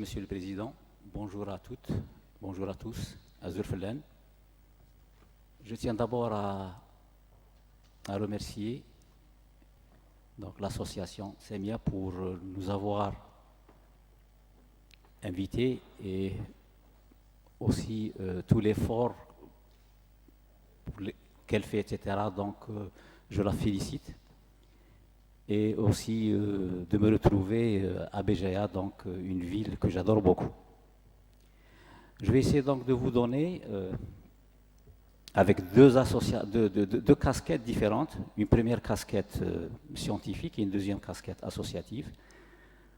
Monsieur le Président. Bonjour à toutes, bonjour à tous, à Zurfelen. Je tiens d'abord à remercier l'association SEMIA pour nous avoir invités et aussi tout l'effort qu'elle fait, etc. Donc, je la félicite. Et aussi de me retrouver à Béjaïa, donc une ville que j'adore beaucoup. Je vais essayer donc de vous donner, avec deux casquettes différentes, une première casquette scientifique et une deuxième casquette associative,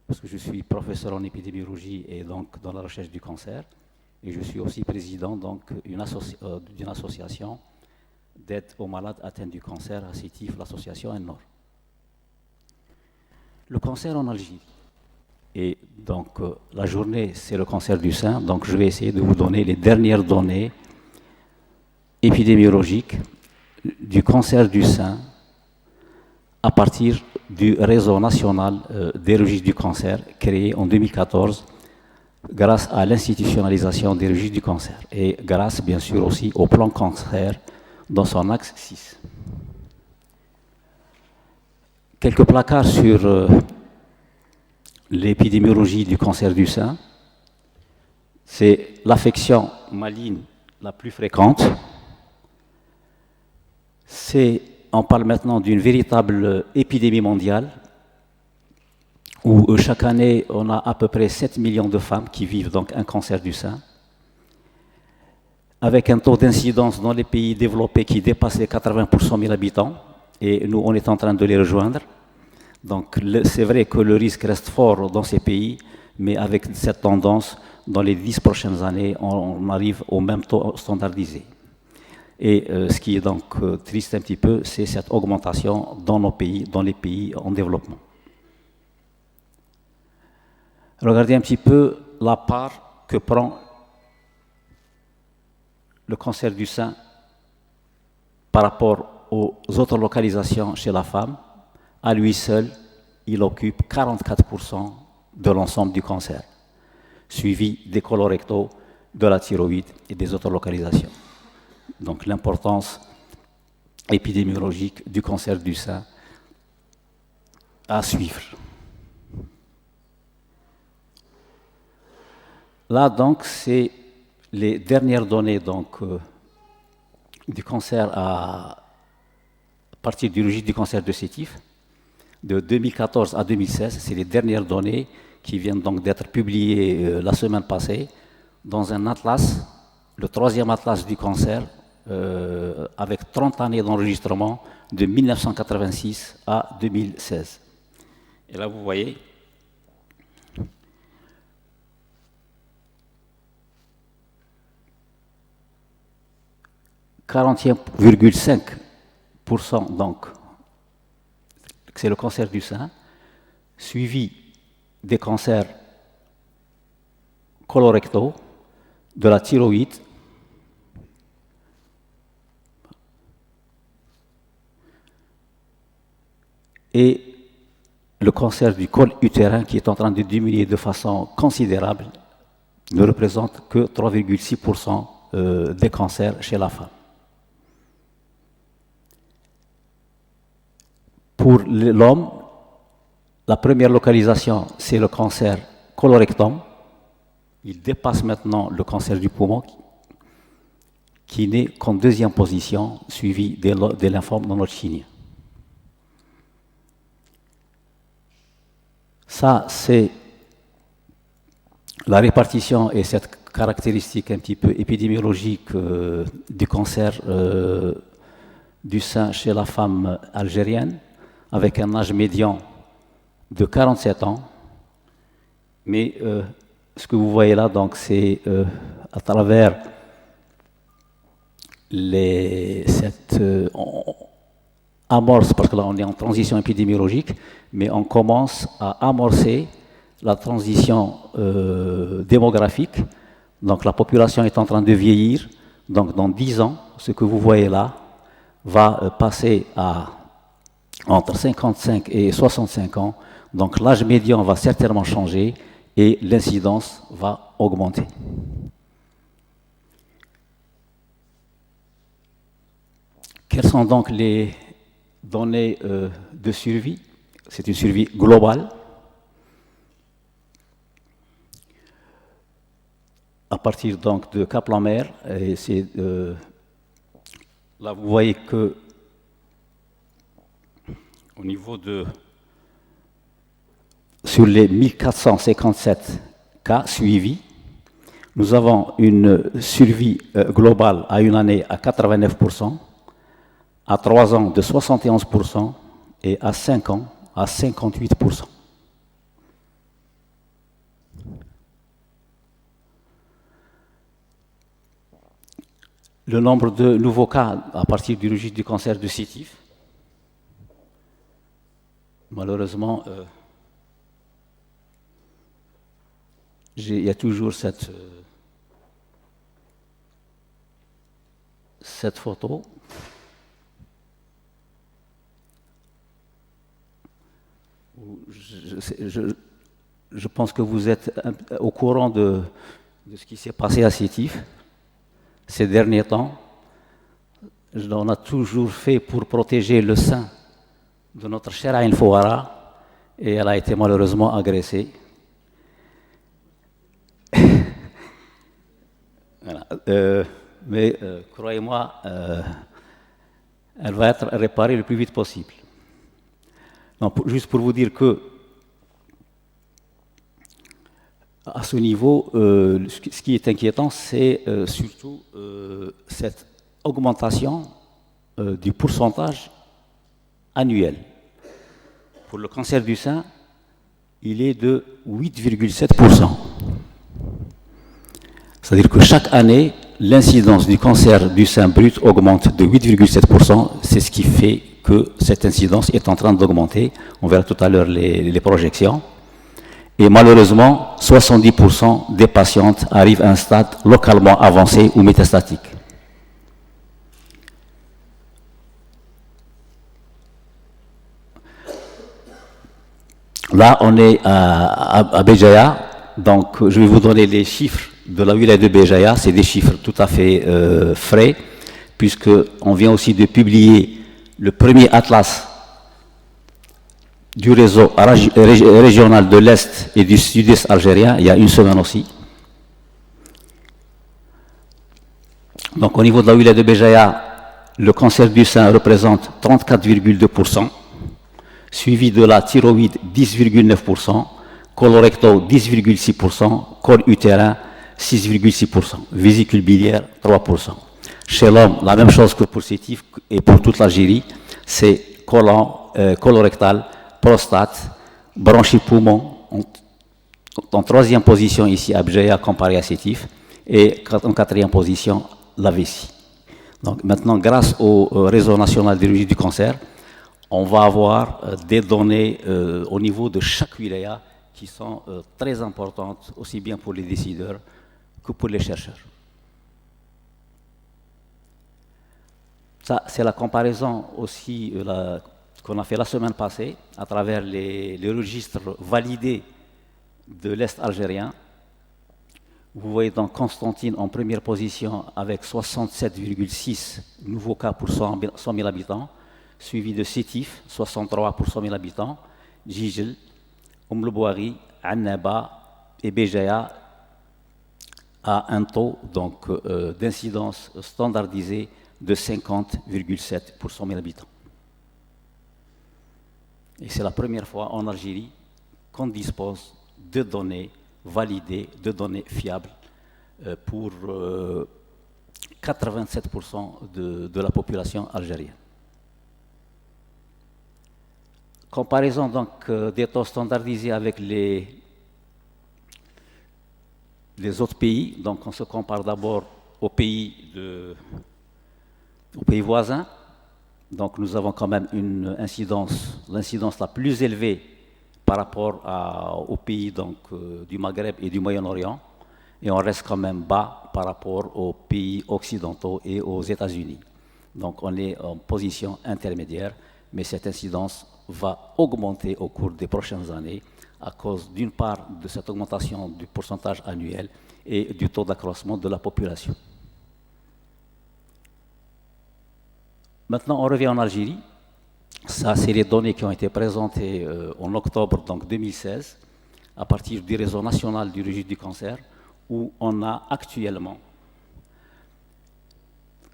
parce que je suis professeur en épidémiologie et donc dans la recherche du cancer, et je suis aussi président donc d'une association d'aide aux malades atteints du cancer à Sétif, l'association ENNOR. Le cancer en Algérie. Et donc, la journée, c'est le cancer du sein. Donc, je vais essayer de vous donner les dernières données épidémiologiques du cancer du sein à partir du réseau national des registres du cancer créé en 2014 grâce à l'institutionnalisation des registres du cancer et grâce, bien sûr, aussi au plan cancer dans son axe 6. Quelques placards sur l'épidémiologie du cancer du sein. C'est l'affection maligne la plus fréquente. On parle maintenant d'une véritable épidémie mondiale où chaque année, on a à peu près 7 millions de femmes qui vivent donc un cancer du sein, avec un taux d'incidence dans les pays développés qui dépasse les 80 pour 100 000 habitants. Et nous, on est en train de les rejoindre. Donc, c'est vrai que le risque reste fort dans ces pays, mais avec cette tendance, dans les 10 prochaines années, on arrive au même taux standardisé. Et ce qui est donc triste un petit peu, c'est cette augmentation dans nos pays, dans les pays en développement. Regardez un petit peu la part que prend le cancer du sein par rapport aux autres localisations chez la femme. À lui seul, il occupe 44% de l'ensemble du cancer, suivi des colorectaux, de la thyroïde et des autres localisations. Donc l'importance épidémiologique du cancer du sein à suivre. Là, donc, c'est les dernières données donc, du cancer à partir du registre du cancer de Sétif. De 2014 à 2016, c'est les dernières données qui viennent donc d'être publiées la semaine passée dans un atlas, le 3e atlas du cancer, avec 30 années d'enregistrement de 1986 à 2016. Et là, vous voyez, « 40,5% donc, c'est le cancer du sein, suivi des cancers colorectaux, de la thyroïde, et le cancer du col utérin qui est en train de diminuer de façon considérable ne représente que 3,6% des cancers chez la femme. Pour l'homme, la première localisation, c'est le cancer colorectum. Il dépasse maintenant le cancer du poumon, qui n'est qu'en 2e position, suivi des lymphomes non hodgkiniens. Ça, c'est la répartition et cette caractéristique un petit peu épidémiologique du cancer du sein chez la femme algérienne, avec un âge médian de 47 ans. Mais ce que vous voyez là, donc, c'est à travers cette amorce, parce que là on est en transition épidémiologique, mais on commence à amorcer la transition démographique. Donc la population est en train de vieillir. Donc dans 10 ans, ce que vous voyez là va passer à entre 55 et 65 ans. Donc l'âge médian va certainement changer et l'incidence va augmenter. Quelles sont donc les données de survie? C'est une survie globale. À partir donc de Cap-la-Mer, là vous voyez que au niveau de sur les 1457 cas suivis, nous avons une survie globale à une année à 89%, à 3 ans de 71% et à 5 ans à 58%. Le nombre de nouveaux cas à partir du registre du cancer du sétif, malheureusement, il y a toujours cette photo. Je pense que vous êtes au courant de ce qui s'est passé à Sétif ces derniers temps. On a toujours fait pour protéger le sein de notre chère Aïn Fouara et elle a été malheureusement agressée. Voilà. Mais croyez-moi, elle va être réparée le plus vite possible. Donc, juste pour vous dire que à ce niveau, ce qui est inquiétant, c'est surtout cette augmentation du pourcentage annuel. Pour le cancer du sein, il est de 8,7%. C'est-à-dire que chaque année, l'incidence du cancer du sein brut augmente de 8,7%. C'est ce qui fait que cette incidence est en train d'augmenter. On verra tout à l'heure les projections. Et malheureusement, 70% des patientes arrivent à un stade localement avancé ou métastatique. Là, on est à Béjaïa, donc je vais vous donner les chiffres de la wilaya de Béjaïa. C'est des chiffres tout à fait frais, puisqu'on vient aussi de publier le premier atlas du réseau régional de l'Est et du Sud-Est algérien, il y a une semaine aussi. Donc au niveau de la wilaya de Béjaïa, le cancer du sein représente 34,2%, suivi de la thyroïde 10,9%, colorecto 10,6%, col utérin 6,6%, vésicule biliaire 3%. Chez l'homme, la même chose que pour Sétif et pour toute l'Algérie, c'est colorectal, prostate, bronchie poumon, en troisième position ici à Béjaïa comparé à Sétif, et en quatrième position la vessie. Donc maintenant, grâce au réseau national des registres du cancer, on va avoir des données au niveau de chaque wilaya qui sont très importantes, aussi bien pour les décideurs que pour les chercheurs. Ça, c'est la comparaison aussi qu'on a fait la semaine passée à travers les registres validés de l'Est algérien. Vous voyez donc Constantine en première position avec 67,6 nouveaux cas pour 100 000 habitants, suivi de Sétif, 63 pour 100 000 habitants, Jijel, Oumlebouari, Annaba et Béjaïa à un taux d'incidence standardisée de 50,7 pour 100 000 habitants. Et c'est la première fois en Algérie qu'on dispose de données validées, de données fiables pour 87% de la population algérienne. Comparaison donc des taux standardisés avec les autres pays. Donc on se compare d'abord aux pays voisins. Donc nous avons quand même une l'incidence la plus élevée par rapport aux pays du Maghreb et du Moyen-Orient. Et on reste quand même bas par rapport aux pays occidentaux et aux États-Unis. Donc on est en position intermédiaire, mais cette incidence va augmenter au cours des prochaines années à cause d'une part de cette augmentation du pourcentage annuel et du taux d'accroissement de la population. Maintenant, on revient en Algérie. Ça, c'est les données qui ont été présentées en octobre donc 2016 à partir du réseau national du registre du cancer, où on a actuellement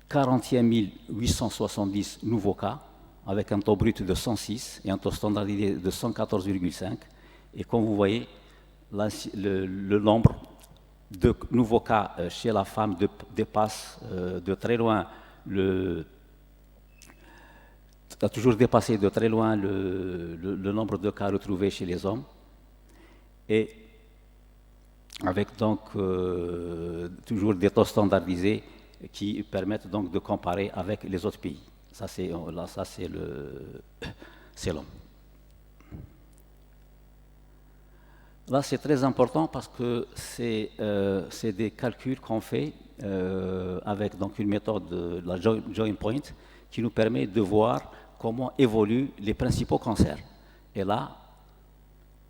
41 870 nouveaux cas, avec un taux brut de 106 et un taux standardisé de 114,5. Et comme vous voyez, le nombre de nouveaux cas chez la femme dépasse de très loin a toujours dépassé de très loin le nombre de cas retrouvés chez les hommes. Et avec donc toujours des taux standardisés qui permettent donc de comparer avec les autres pays. Ça c'est l'homme. Là c'est très important parce que c'est des calculs qu'on fait avec donc une méthode, la Joint Point, qui nous permet de voir comment évoluent les principaux cancers. Et là,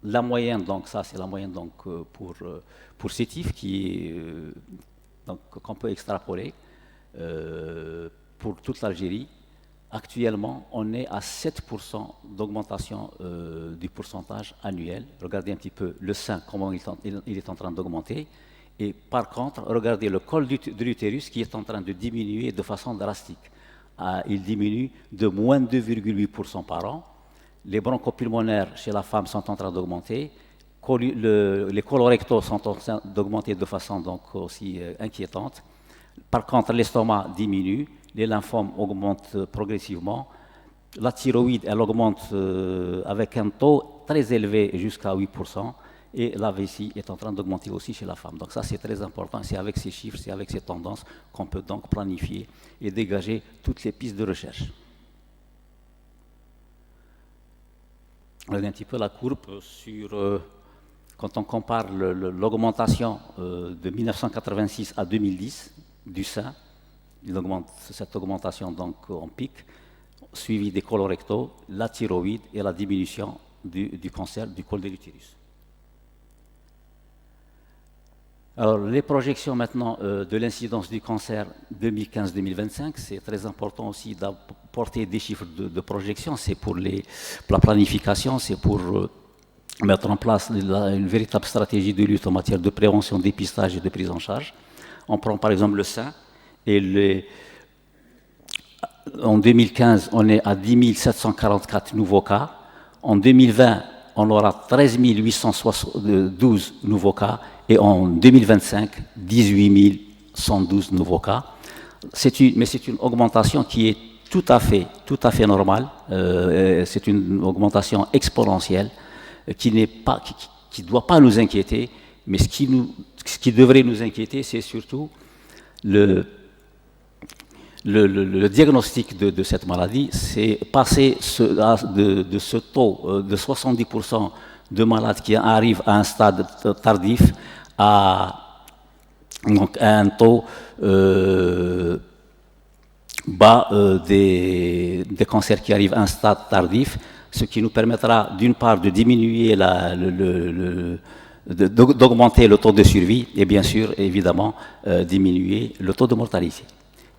la moyenne, donc ça c'est la moyenne donc, pour Sétif qu'on peut extrapoler pour toute l'Algérie. Actuellement, on est à 7% d'augmentation du pourcentage annuel. Regardez un petit peu le sein, comment il est en train d'augmenter. Et par contre, regardez le col de l'utérus qui est en train de diminuer de façon drastique. Il diminue de moins 2,8% par an. Les bronchopulmonaires chez la femme sont en train d'augmenter. Les colorectaux sont en train d'augmenter de façon donc aussi inquiétante. Par contre, l'estomac diminue, les lymphomes augmentent progressivement. La thyroïde, elle augmente avec un taux très élevé jusqu'à 8%. Et la vessie est en train d'augmenter aussi chez la femme. Donc ça, c'est très important. C'est avec ces chiffres, c'est avec ces tendances qu'on peut donc planifier et dégager toutes les pistes de recherche. Regardez un petit peu la courbe sur, quand on compare l'augmentation de 1986 à 2010 du sein, cette augmentation donc en pic, suivie des colorectaux, la thyroïde et la diminution du cancer du col de l'utérus. Alors, les projections maintenant de l'incidence du cancer 2015-2025, c'est très important aussi d'apporter des chiffres de projection. C'est pour la planification, c'est pour mettre en place une véritable stratégie de lutte en matière de prévention, dépistage et de prise en charge. On prend par exemple le sein, et en 2015, on est à 10 744 nouveaux cas. En 2020, on aura 13 812 nouveaux cas. Et en 2025, 18 112 nouveaux cas. Mais c'est une augmentation qui est tout à fait normale. C'est une augmentation exponentielle qui ne doit pas nous inquiéter. Mais ce qui devrait nous inquiéter, c'est surtout le diagnostic de cette maladie. C'est passer de ce taux de 70% de malades qui arrivent à un stade tardif à un taux bas des cancers qui arrivent à un stade tardif, ce qui nous permettra d'une part de diminuer d'augmenter le taux de survie et bien sûr, évidemment, diminuer le taux de mortalité.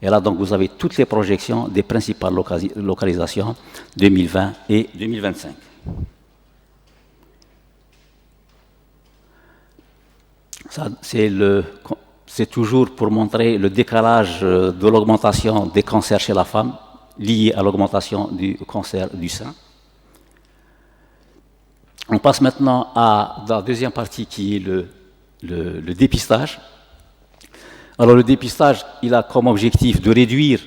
Et là, donc, vous avez toutes les projections des principales localisations 2020 et 2025. C'est toujours pour montrer le décalage de l'augmentation des cancers chez la femme lié à l'augmentation du cancer du sein. On passe maintenant à la deuxième partie qui est le dépistage. Alors le dépistage, il a comme objectif de réduire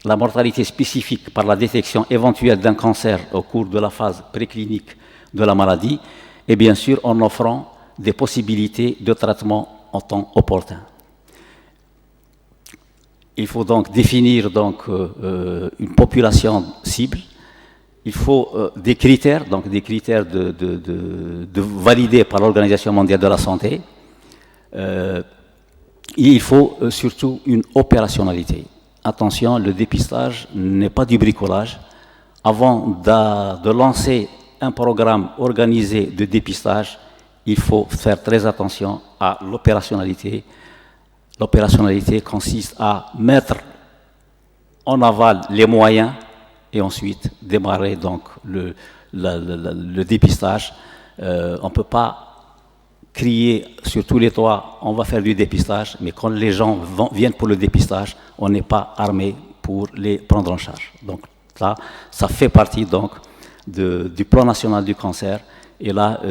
la mortalité spécifique par la détection éventuelle d'un cancer au cours de la phase préclinique de la maladie et bien sûr en offrant des possibilités de traitement en temps opportun. Il faut donc définir une population cible. Il faut des critères, validés par l'Organisation mondiale de la santé. Il faut surtout une opérationnalité. Attention, le dépistage n'est pas du bricolage. Avant de lancer un programme organisé de dépistage, il faut faire très attention à l'opérationnalité. L'opérationnalité consiste à mettre en aval les moyens et ensuite démarrer donc le dépistage. On ne peut pas crier sur tous les toits, on va faire du dépistage, mais quand les gens viennent pour le dépistage, on n'est pas armé pour les prendre en charge. Donc là, ça fait partie donc du plan national du cancer. Et là,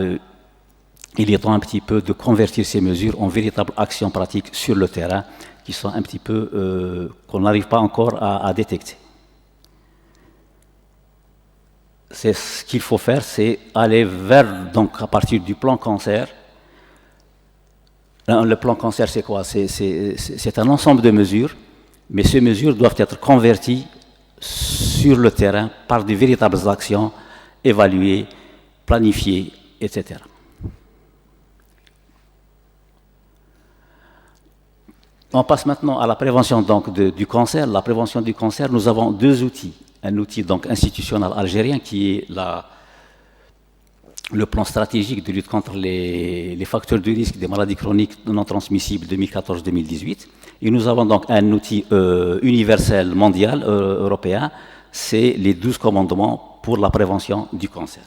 il est temps un petit peu de convertir ces mesures en véritables actions pratiques sur le terrain, qui sont un petit peu, qu'on n'arrive pas encore à détecter. C'est ce qu'il faut faire, c'est aller vers, donc à partir du plan cancer. Le plan cancer, c'est quoi? C'est un ensemble de mesures, mais ces mesures doivent être converties sur le terrain par de véritables actions évaluées, planifiées, etc. On passe maintenant à la prévention donc, du cancer. La prévention du cancer, nous avons deux outils. Un outil donc, institutionnel algérien qui est le plan stratégique de lutte contre les facteurs de risque des maladies chroniques non transmissibles 2014-2018. Et nous avons donc un outil universel mondial européen, c'est les 12 commandements pour la prévention du cancer.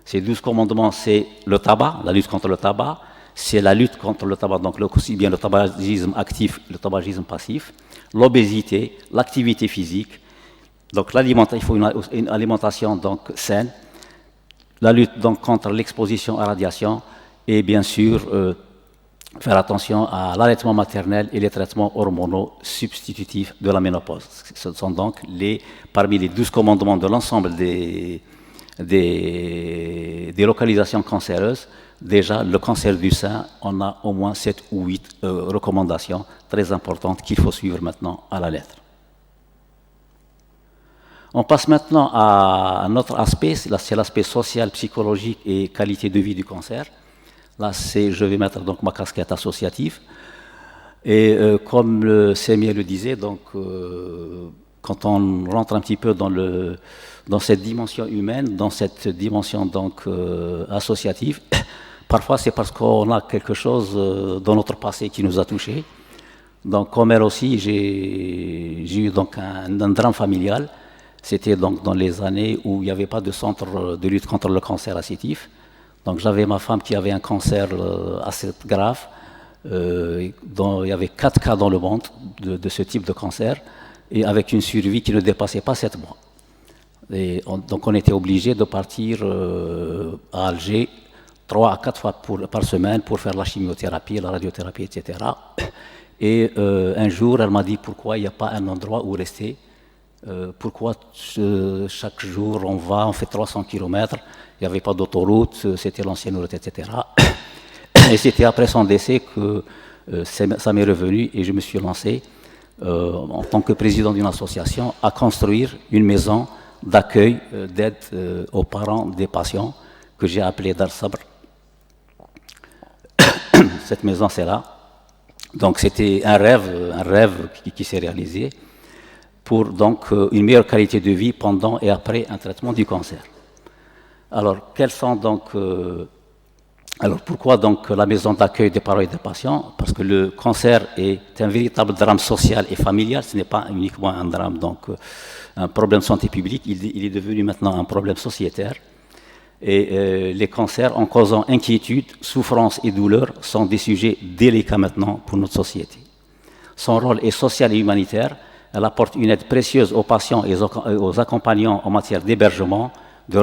Ces 12 commandements, c'est le tabac, la lutte contre le tabac, c'est la lutte contre le tabac, donc aussi bien le tabagisme actif, le tabagisme passif, l'obésité, l'activité physique, donc il faut une alimentation donc saine, la lutte donc contre l'exposition à la radiation et bien sûr faire attention à l'allaitement maternel et les traitements hormonaux substitutifs de la ménopause. Ce sont donc parmi les 12 commandements de l'ensemble des localisations cancéreuses. Déjà, le cancer du sein, on a au moins 7 ou 8 recommandations très importantes qu'il faut suivre maintenant à la lettre. On passe maintenant à un autre aspect, c'est l'aspect social, psychologique et qualité de vie du cancer. Là, je vais mettre donc ma casquette associative. Et comme Semir le disait, donc, quand on rentre un petit peu dans cette dimension humaine, dans cette dimension donc, associative, parfois c'est parce qu'on a quelque chose dans notre passé qui nous a touchés. Donc, comme elle aussi, j'ai eu donc un drame familial. C'était donc dans les années où il n'y avait pas de centre de lutte contre le cancer ascitif. Donc j'avais ma femme qui avait un cancer assez grave, dont il y avait 4 cas dans le monde de ce type de cancer, et avec une survie qui ne dépassait pas 7 mois. Donc on était obligé de partir à Alger 3 à 4 fois par semaine pour faire la chimiothérapie, la radiothérapie, etc. Et un jour, elle m'a dit pourquoi il n'y a pas un endroit où rester. Pourquoi chaque jour on fait 300 km, il n'y avait pas d'autoroute, c'était l'ancienne route, etc. Et c'était après son décès que ça m'est revenu et je me suis lancé en tant que président d'une association à construire une maison d'accueil, d'aide aux parents des patients que j'ai appelée Dar Sabr. Cette maison, c'est là. Donc c'était un rêve qui s'est réalisé, pour donc une meilleure qualité de vie pendant et après un traitement du cancer. Alors, pourquoi donc la maison d'accueil des parents et des patients? Parce que le cancer est un véritable drame social et familial, ce n'est pas uniquement un drame, donc un problème de santé publique, il est devenu maintenant un problème sociétaire. Et les cancers, en causant inquiétude, souffrance et douleur, sont des sujets délicats maintenant pour notre société. Son rôle est social et humanitaire. Elle apporte une aide précieuse aux patients et aux accompagnants en matière d'hébergement, de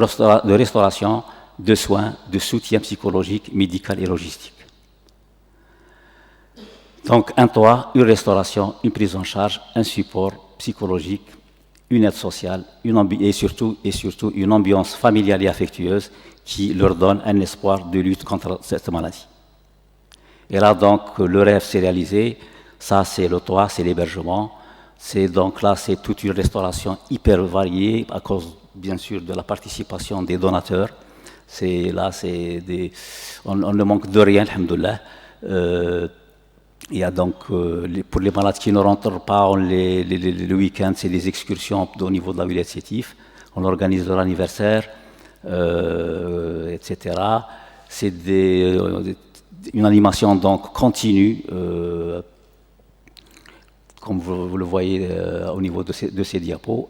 restauration, de soins, de soutien psychologique, médical et logistique. Donc un toit, une restauration, une prise en charge, un support psychologique, une aide sociale et surtout une ambiance familiale et affectueuse qui leur donne un espoir de lutte contre cette maladie. Et là donc le rêve s'est réalisé, ça c'est le toit, c'est l'hébergement. Donc là, c'est toute une restauration hyper variée à cause, bien sûr, de la participation des donateurs. On ne manque de rien, alhamdoulilah. Il y a donc, pour les malades qui ne rentrent pas le week-end, c'est des excursions au niveau de la ville de Sétif. On organise leur anniversaire. etc. C'est une animation donc continue, comme vous le voyez au niveau de ces diapos.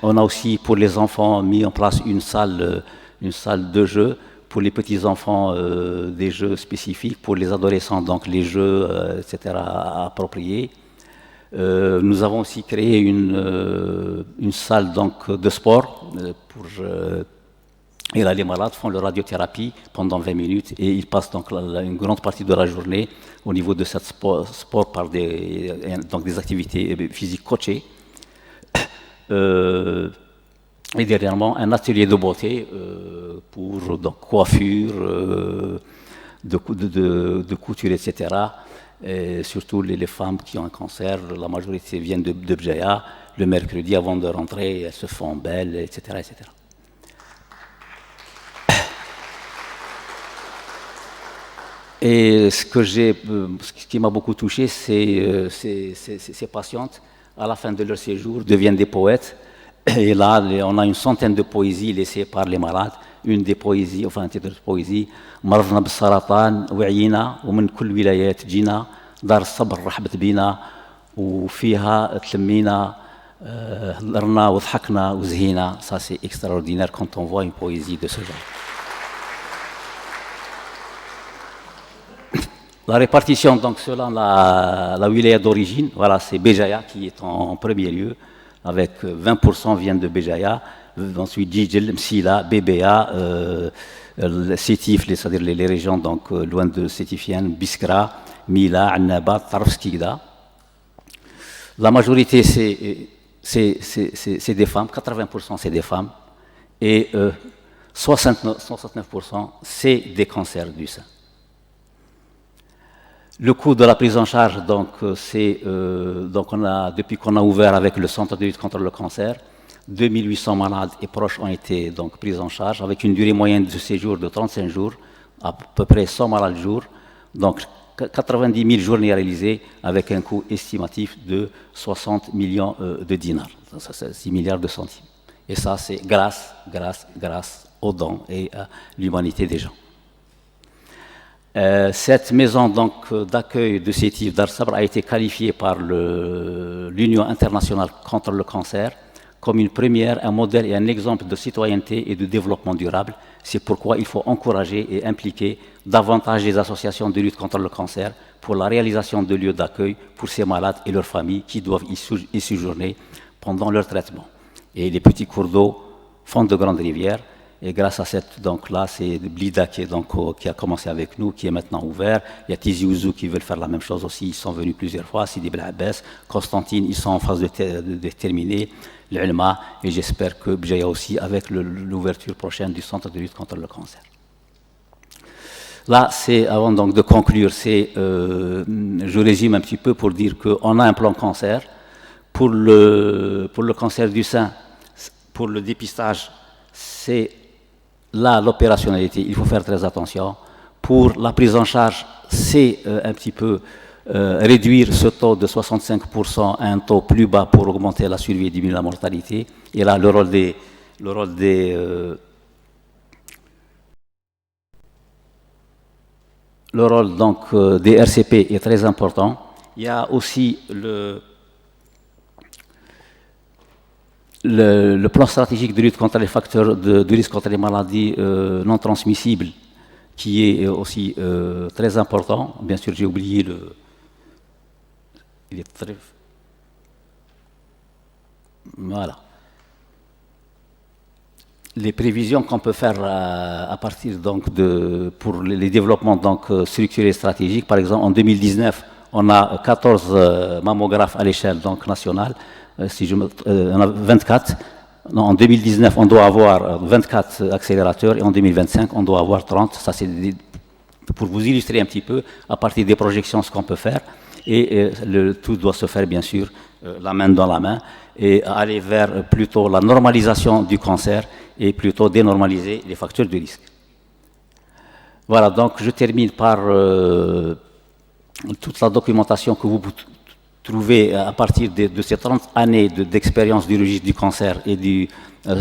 On a aussi pour les enfants mis en place une salle de jeu. Pour les petits-enfants, des jeux spécifiques. Pour les adolescents, donc les jeux, etc. appropriés. Nous avons aussi créé une salle donc, de sport et là, les malades font leur radiothérapie pendant 20 minutes et ils passent donc une grande partie de la journée au niveau de cette sport par donc des activités physiques coachées. Et dernièrement, un atelier de beauté pour donc, coiffure, de couture, etc. Et surtout les femmes qui ont un cancer, la majorité viennent de Bjaya. Le mercredi, avant de rentrer, elles se font belles, etc. etc. Et ce qui m'a beaucoup touché, c'est ces patientes, à la fin de leur séjour, deviennent des poètes. Et là, on a une centaine de poésies laissées par les malades. Une des poésies, enfin un titre de poésie, مرضنا بالسرطان وعينا ومن كل ولايات جينا دار الصبر رحبت بينا وفيها تلمينا هضرنا وضحكنا وزهينا. Ça c'est extraordinaire quand on voit une poésie de ce genre. La répartition, donc selon la wilaya d'origine, voilà, c'est Béjaïa qui est en premier lieu, avec 20% viennent de Béjaïa, ensuite Djidjel, Msila, BBA, Sétif, c'est-à-dire les régions donc, loin de Sétifienne, Biskra, Mila, Annaba, Tarfskida. La majorité, c'est des femmes, 80% c'est des femmes, et 69% c'est des cancers du sein. Le coût de la prise en charge, donc, depuis qu'on a ouvert avec le Centre de lutte contre le cancer, 2800 malades et proches ont été donc, pris en charge, avec une durée moyenne de séjour de 35 jours, à peu près 100 malades jour, donc 90 000 journées réalisées, avec un coût estimatif de 60 millions de dinars, ça, c'est 6 milliards de centimes. Et ça, c'est grâce aux dons et à l'humanité des gens. Cette maison d'accueil de Sétif Dar Sabr a été qualifiée par l'Union internationale contre le cancer comme une première, un modèle et un exemple de citoyenneté et de développement durable. C'est pourquoi il faut encourager et impliquer davantage les associations de lutte contre le cancer pour la réalisation de lieux d'accueil pour ces malades et leurs familles qui doivent y séjourner pendant leur traitement. Et les petits cours d'eau font de grandes rivières. Et grâce à cette, donc là, c'est Blida qui a commencé avec nous, qui est maintenant ouvert. Il y a Tizi Ouzou qui veulent faire la même chose aussi, ils sont venus plusieurs fois. Sidi Bel Abbas, Constantine, ils sont en phase de terminer. L'Ulma, et j'espère que Bjaya aussi, avec l'ouverture prochaine du Centre de lutte contre le cancer. Là, avant donc de conclure, je résume un petit peu pour dire qu'on a un plan cancer. Pour le cancer du sein, pour le dépistage, c'est là l'opérationnalité, il faut faire très attention. Pour la prise en charge, c'est un petit peu réduire ce taux de 65% à un taux plus bas pour augmenter la survie et diminuer la mortalité. Et là, le rôle donc, des RCP est très important. Il y a aussi le plan stratégique de lutte contre les facteurs de risque contre les maladies non transmissibles, qui est aussi très important. Bien sûr, j'ai oublié il est très... Voilà. Les prévisions qu'on peut faire à partir donc pour les développements donc, structurés et stratégiques, par exemple, en 2019, on a 14 mammographes à l'échelle donc, nationale. On a 24. Non, en 2019, on doit avoir 24 accélérateurs et en 2025, on doit avoir 30. Ça, c'est pour vous illustrer un petit peu, à partir des projections, ce qu'on peut faire. Et tout doit se faire, bien sûr, la main dans la main et aller vers plutôt la normalisation du cancer et plutôt dénormaliser les facteurs de risque. Voilà, donc je termine par toute la documentation que vous trouvé à partir de ces 30 années d'expérience du registre du cancer et du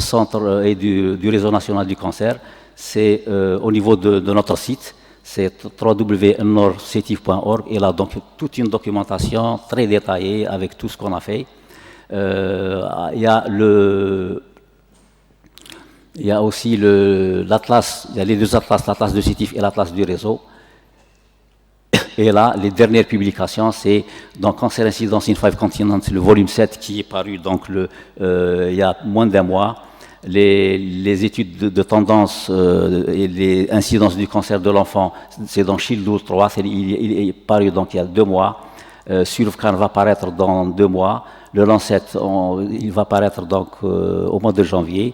centre et du réseau national du cancer, c'est au niveau de notre site, c'est www.norcetif.org, et là donc toute une documentation très détaillée avec tout ce qu'on a fait. Il y a aussi l'atlas, il y a les deux atlas, l'atlas de CETIF et l'atlas du réseau. Et là, les dernières publications, c'est dans Cancer Incidence in 5 Continents, le volume 7 qui est paru donc il y a moins d'un mois. Les études de tendance et les incidences du cancer de l'enfant, c'est dans Shield 3, il est paru donc il y a 2 mois. Surfcan va paraître dans 2 mois. Le Lancet, il va paraître donc au mois de janvier.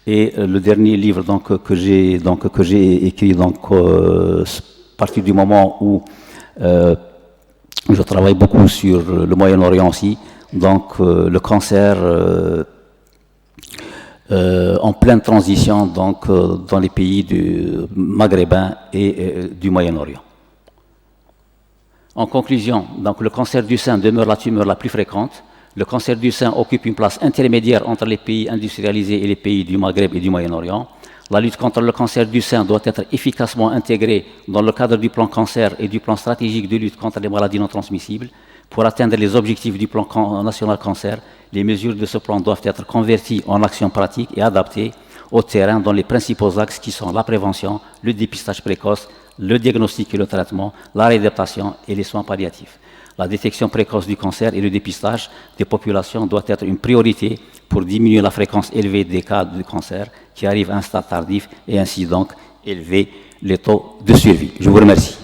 Et le dernier livre donc que j'ai écrit donc à partir du moment où je travaille beaucoup sur le Moyen-Orient aussi, donc le cancer en pleine transition donc dans les pays maghrébins et du Moyen-Orient. En conclusion, donc le cancer du sein demeure la tumeur la plus fréquente. Le cancer du sein occupe une place intermédiaire entre les pays industrialisés et les pays du Maghreb et du Moyen-Orient. La lutte contre le cancer du sein doit être efficacement intégrée dans le cadre du plan cancer et du plan stratégique de lutte contre les maladies non transmissibles. Pour atteindre les objectifs du plan national cancer, les mesures de ce plan doivent être converties en actions pratiques et adaptées au terrain dans les principaux axes qui sont la prévention, le dépistage précoce, le diagnostic et le traitement, la réadaptation et les soins palliatifs. La détection précoce du cancer et le dépistage des populations doit être une priorité pour diminuer la fréquence élevée des cas de cancer qui arrivent à un stade tardif et ainsi donc élever les taux de survie. Je vous remercie.